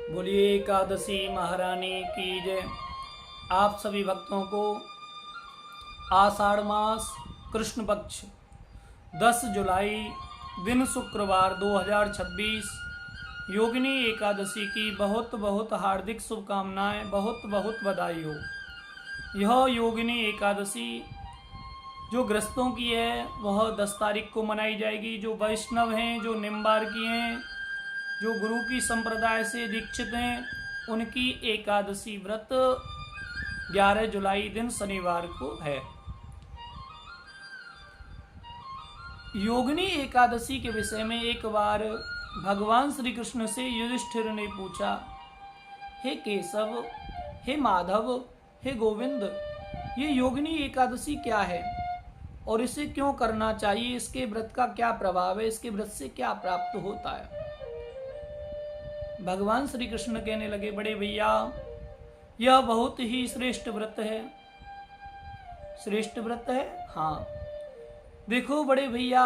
बोलिए एकादशी महारानी की जय। आप सभी भक्तों को आषाढ़ मास कृष्ण पक्ष 10 जुलाई दिन शुक्रवार 2026 योगिनी एकादशी की बहुत बहुत हार्दिक शुभकामनाएं, बहुत बहुत बधाई हो। यह योगिनी एकादशी जो ग्रस्तों की है वह 10 तारीख को मनाई जाएगी। जो वैष्णव हैं, जो निम्बार की हैं, जो गुरु की संप्रदाय से दीक्षित हैं, उनकी एकादशी व्रत 11 जुलाई दिन शनिवार को है। योगिनी एकादशी के विषय में एक बार भगवान श्री कृष्ण से युधिष्ठिर ने पूछा, हे केशव, हे माधव, हे गोविंद, ये योगिनी एकादशी क्या है और इसे क्यों करना चाहिए? इसके व्रत का क्या प्रभाव है? इसके व्रत से क्या प्राप्त होता है? भगवान श्री कृष्ण कहने लगे, बड़े भैया, यह बहुत ही श्रेष्ठ व्रत है। श्रेष्ठ व्रत है? हाँ। देखो बड़े भैया,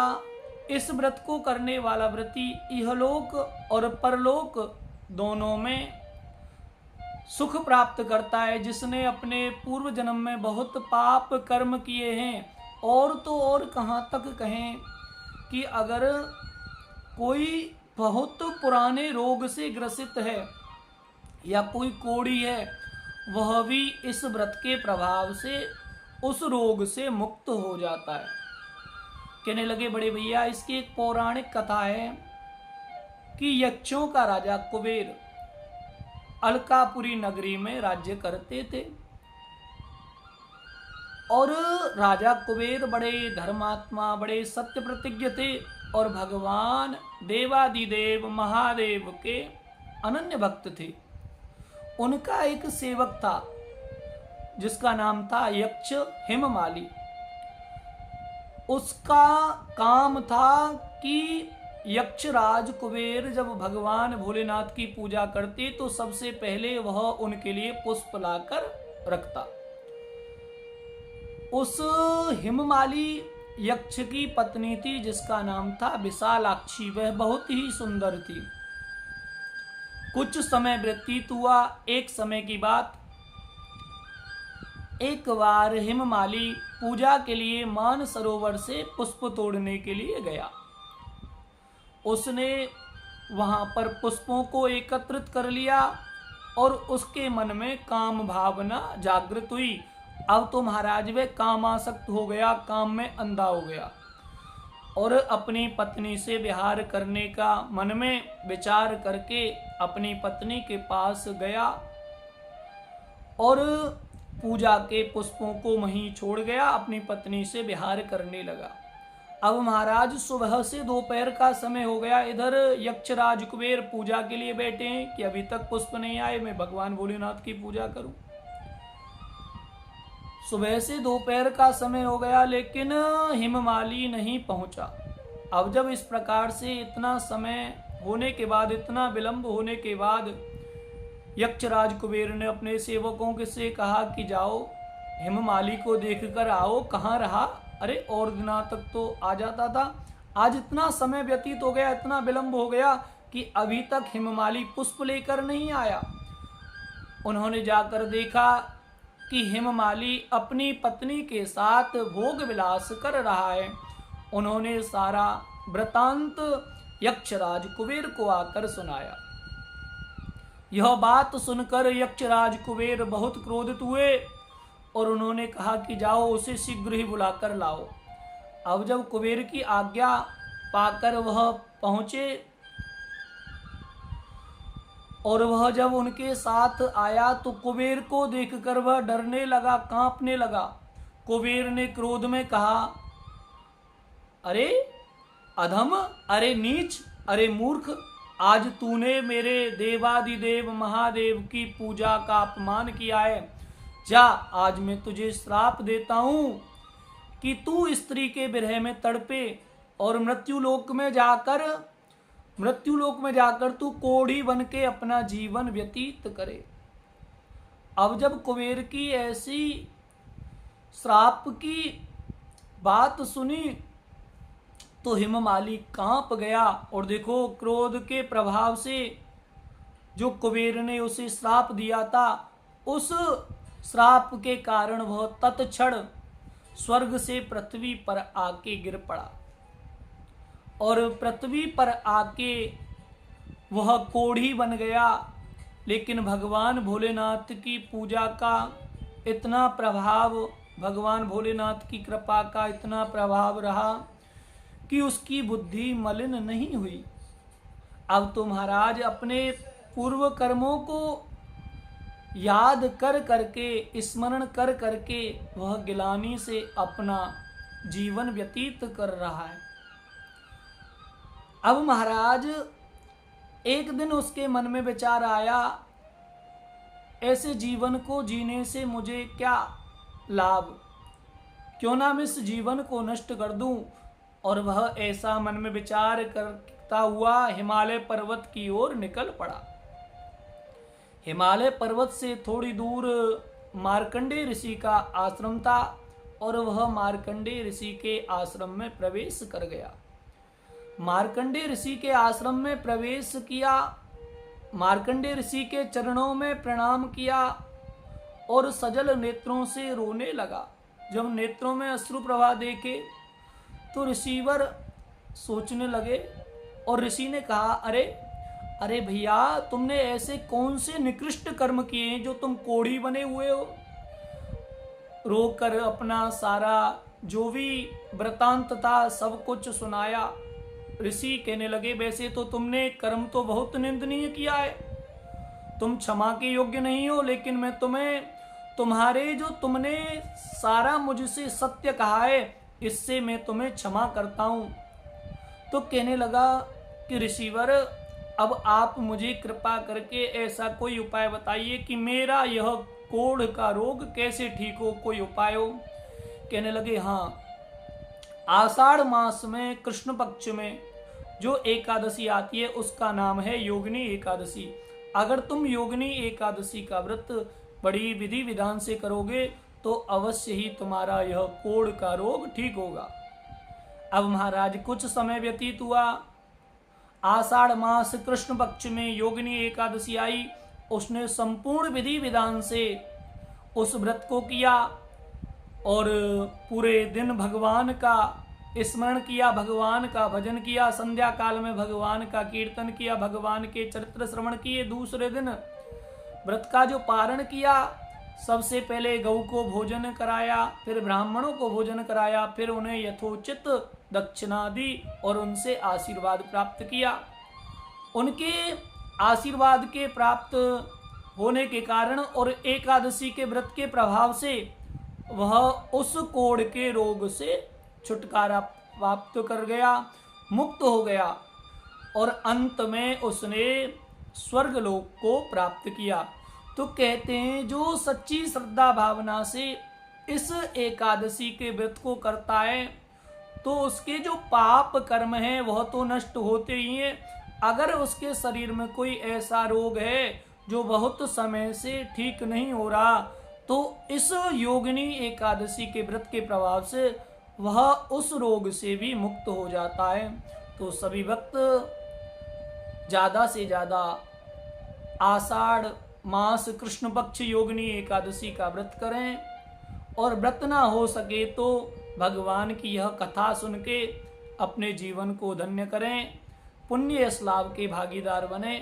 इस व्रत को करने वाला व्रती इहलोक और परलोक दोनों में सुख प्राप्त करता है। जिसने अपने पूर्व जन्म में बहुत पाप कर्म किए हैं, और तो और कहाँ तक कहें कि अगर कोई बहुत पुराने रोग से ग्रसित है या कोई कोढ़ी है, वह भी इस व्रत के प्रभाव से उस रोग से मुक्त हो जाता है। कहने लगे, बड़े भैया, इसकी एक पौराणिक कथा है कि यक्षों का राजा कुबेर अलकापुरी नगरी में राज्य करते थे और राजा कुबेर बड़े धर्मात्मा, बड़े सत्य प्रतिज्ञ थे और भगवान देवादिदेव महादेव के अनन्य भक्त थे। उनका एक सेवक था जिसका नाम था यक्ष हिममाली। उसका काम था कि यक्षराज कुबेर जब भगवान भोलेनाथ की पूजा करते तो सबसे पहले वह उनके लिए पुष्प लाकर रखता। उस हिममाली यक्ष की पत्नी थी जिसका नाम था विशालाक्षी। वह बहुत ही सुंदर थी। कुछ समय व्यतीत हुआ। एक समय की बात, एक बार हिममाली पूजा के लिए मानसरोवर से पुष्प तोड़ने के लिए गया। उसने वहां पर पुष्पों को एकत्रित कर लिया और उसके मन में काम भावना जागृत हुई। अब तो महाराज वे कामासक्त हो गया, काम में अंधा हो गया और अपनी पत्नी से विहार करने का मन में विचार करके अपनी पत्नी के पास गया और पूजा के पुष्पों को वहीं छोड़ गया, अपनी पत्नी से विहार करने लगा। अब महाराज सुबह से दोपहर का समय हो गया। इधर यक्षराज कुबेर पूजा के लिए बैठे हैं कि अभी तक पुष्प नहीं आए, मैं भगवान भोलेनाथ की पूजा करूं। सुबह से दोपहर का समय हो गया लेकिन हिममाली नहीं पहुंचा। अब जब इस प्रकार से इतना समय होने के बाद, इतना विलंब होने के बाद, यक्षराज कुबेर ने अपने सेवकों से कहा कि जाओ हिममाली को देख कर आओ, कहाँ रहा? अरे और दिनों तक तो आ जाता था, आज इतना समय व्यतीत हो गया, इतना विलंब हो गया कि अभी तक हिममाली पुष्प लेकर नहीं आया। उन्होंने जाकर देखा कि हिममाली अपनी पत्नी के साथ भोग विलास कर रहा है। उन्होंने सारा वृतांत यक्षराज कुबेर को आकर सुनाया। यह बात सुनकर यक्षराज कुबेर बहुत क्रोधित हुए और उन्होंने कहा कि जाओ उसे शीघ्र ही बुलाकर लाओ। अब जब कुबेर की आज्ञा पाकर वह पहुंचे और वह जब उनके साथ आया तो कुबेर को देखकर वह डरने लगा, कांपने लगा। कुबेर ने क्रोध में कहा, अरे अधम, अरे नीच, अरे मूर्ख, आज तूने मेरे देवादिदेव महादेव की पूजा का अपमान किया है। जा, आज मैं तुझे श्राप देता हूं कि तू स्त्री के विरह में तड़पे और मृत्युलोक में जाकर तू कोढ़ी बन के अपना जीवन व्यतीत करे। अब जब कुबेर की ऐसी श्राप की बात सुनी तो हिममाली कांप गया और देखो क्रोध के प्रभाव से जो कुबेर ने उसे श्राप दिया था, उस श्राप के कारण वह तत्क्षण स्वर्ग से पृथ्वी पर आके गिर पड़ा और पृथ्वी पर आके वह कोढ़ी बन गया। लेकिन भगवान भोलेनाथ की पूजा का इतना प्रभाव, भगवान भोलेनाथ की कृपा का इतना प्रभाव रहा कि उसकी बुद्धि मलिन नहीं हुई। अब तो महाराज अपने पूर्व कर्मों को याद कर करके, स्मरण कर करके वह गिलानी से अपना जीवन व्यतीत कर रहा है। अब महाराज एक दिन उसके मन में विचार आया, ऐसे जीवन को जीने से मुझे क्या लाभ, क्यों ना मैं इस जीवन को नष्ट कर दूं। और वह ऐसा मन में विचार करता हुआ हिमालय पर्वत की ओर निकल पड़ा। हिमालय पर्वत से थोड़ी दूर मार्कंडेय ऋषि का आश्रम था और वह मार्कंडेय ऋषि के आश्रम में प्रवेश कर गया। मार्कंडेय ऋषि के आश्रम में प्रवेश किया, मार्कंडेय ऋषि के चरणों में प्रणाम किया और सजल नेत्रों से रोने लगा। जब नेत्रों में अश्रु प्रवाह देखे तो ऋषिवर सोचने लगे और ऋषि ने कहा, अरे भैया, तुमने ऐसे कौन से निकृष्ट कर्म किए हैं जो तुम कोढ़ी बने हुए हो। रोकर अपना सारा जो भी वृतांत था सब कुछ सुनाया। ऋषि कहने लगे, वैसे तो तुमने कर्म तो बहुत निंदनीय किया है, तुम क्षमा के योग्य नहीं हो, लेकिन मैं तुम्हारे जो तुमने सारा मुझसे सत्य कहा है, इससे मैं तुम्हें क्षमा करता हूं। तो कहने लगा कि ऋषिवर, अब आप मुझे कृपा करके ऐसा कोई उपाय बताइए कि मेरा यह कोढ़ का रोग कैसे ठीक हो, कोई उपाय हो। कहने लगे, हाँ, आषाढ़ मास में कृष्ण पक्ष में जो एकादशी आती है उसका नाम है योगिनी एकादशी। अगर तुम योगिनी एकादशी का व्रत बड़ी विधि विधान से करोगे तो अवश्य ही तुम्हारा यह कोढ़ का रोग ठीक होगा। अब महाराज कुछ समय व्यतीत हुआ, आषाढ़ मास कृष्ण पक्ष में योगिनी एकादशी आई। उसने संपूर्ण विधि विधान से उस व्रत को किया और पूरे दिन भगवान का स्मरण किया, भगवान का भजन किया, संध्या काल में भगवान का कीर्तन किया, भगवान के चरित्र श्रवण किए। दूसरे दिन व्रत का जो पारण किया, सबसे पहले गौ को भोजन कराया, फिर ब्राह्मणों को भोजन कराया, फिर उन्हें यथोचित दक्षिणा दी और उनसे आशीर्वाद प्राप्त किया। उनके आशीर्वाद के प्राप्त होने के कारण और एकादशी के व्रत के प्रभाव से वह उस कोढ़ के रोग से छुटकारा प्राप्त कर गया, मुक्त हो गया और अंत में उसने स्वर्गलोक को प्राप्त किया। तो कहते हैं जो सच्ची श्रद्धा भावना से इस एकादशी के व्रत को करता है तो उसके जो पाप कर्म हैं वह तो नष्ट होते ही हैं। अगर उसके शरीर में कोई ऐसा रोग है जो बहुत समय से ठीक नहीं हो रहा तो इस योगिनी एकादशी के व्रत के प्रभाव से वह उस रोग से भी मुक्त हो जाता है। तो सभी भक्त ज़्यादा से ज़्यादा आषाढ़ मास कृष्ण पक्ष योगिनी एकादशी का व्रत करें और व्रत ना हो सके तो भगवान की यह कथा सुन के अपने जीवन को धन्य करें, पुण्य यश लाभ के भागीदार बने।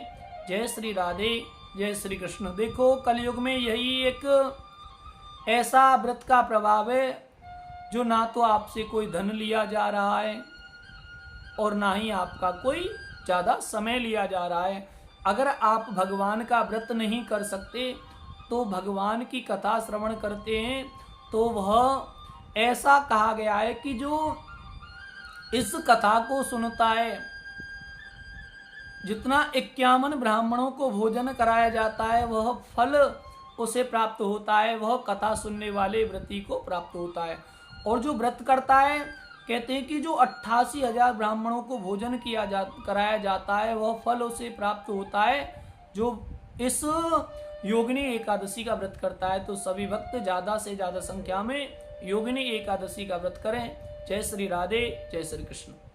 जय श्री राधे, जय श्री कृष्ण। देखो कलयुग में यही एक ऐसा व्रत का प्रभाव है जो ना तो आपसे कोई धन लिया जा रहा है और ना ही आपका कोई ज़्यादा समय लिया जा रहा है। अगर आप भगवान का व्रत नहीं कर सकते तो भगवान की कथा श्रवण करते हैं तो वह ऐसा कहा गया है कि जो इस कथा को सुनता है, जितना 51 ब्राह्मणों को भोजन कराया जाता है वह फल उसे प्राप्त होता है, वह कथा सुनने वाले व्रती को प्राप्त होता है। और जो व्रत करता है, कहते हैं कि जो 88,000 ब्राह्मणों को भोजन कराया जाता है वह फल उसे प्राप्त होता है जो इस योगिनी एकादशी का व्रत करता है। तो सभी भक्त ज़्यादा से ज़्यादा संख्या में योगिनी एकादशी का व्रत करें। जय श्री राधे, जय श्री कृष्ण।